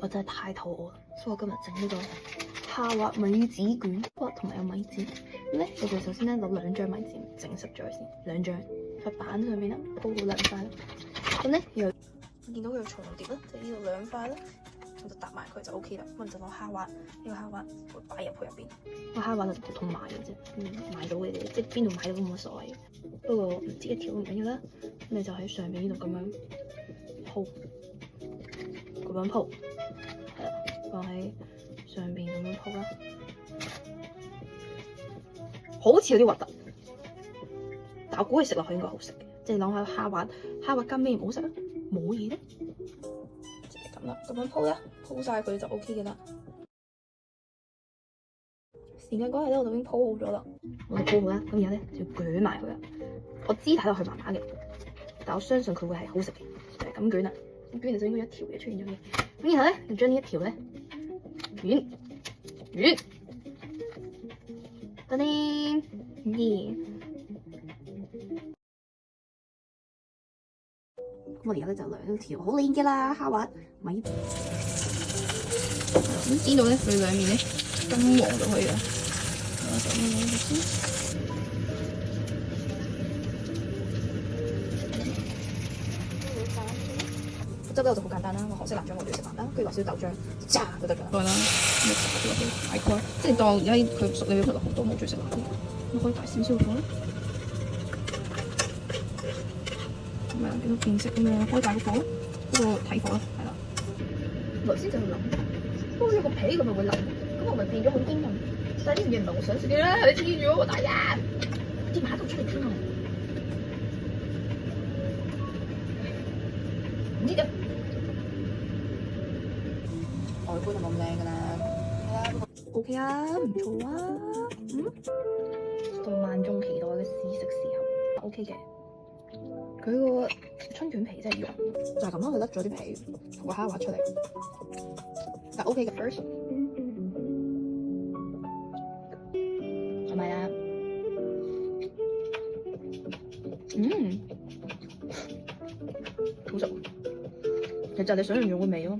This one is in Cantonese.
我真係太肚餓啦，所以我今日整呢個下滑米紙卷，同埋有米紙。咁咧，我哋首先咧攞2張米紙整實咗先，2張塊板上邊啦，鋪好2塊啦。咁咧又見到佢有重疊啦，即係呢度2塊啦，咁就搭埋佢就 OK 啦。咁就攞蝦滑，呢個蝦滑會擺入去入邊。個蝦滑就普通買嘅啫，買到嘅啫，即係邊度買到都冇乜所謂。不過唔知一條唔緊要啦，咁你就喺上邊呢度咁樣鋪，咁樣鋪，係啦，放喺上邊咁樣鋪啦。好似有啲核突，但我估佢食落去應該好食嘅。即係諗下蝦滑加咩唔好食啊？冇嘢咧，就係咁啦，咁樣鋪啦，鋪晒佢就 OK 嘅啦。時間嗰日咧，我就已經鋪好咗啦，我哋鋪好啦，咁然後咧就要捲埋佢啦。我知睇落去麻麻嘅，但我相信佢會係好食嘅，就係咁捲啦。咁捲嚟就應該有一條嘢出現咗嘅。咁然後咧，就將呢一條咧捲，噔噔，耶！咁我哋而家咧就2條好靚嘅啦，蝦滑米。咁剪到咧，佢兩面咧金黃就可以啦。我就咁樣先。汁咧就好簡單啦，我學識辣醬我就要食辣啦，跟住落少豆漿，炸就得㗎啦。再啦，咁炸落去，大概即係當而家佢熟，你要落好多，冇最食辣啲，咁可以大少少火啦。咁啊，見到變色咁樣，開大個火，嗰個睇火啦，係啦。頭先就諗，好似個皮咁咪會腍，咁我咪變咗好堅韌。但係呢樣嘢唔係我想食嘅咧，係你黐住我大人，啲馬都出嚟添啊！唔知嘅。外觀就冇咁靚㗎啦，OK 啊，唔錯啊，到萬眾期待嘅試食時候 ，OK 嘅。佢個春卷皮真係溶，就係咁咯，佢甩咗啲皮同個蝦滑出嚟，但 OK 嘅 first， 係咪啊？好食，其實你想象中嘅味咯。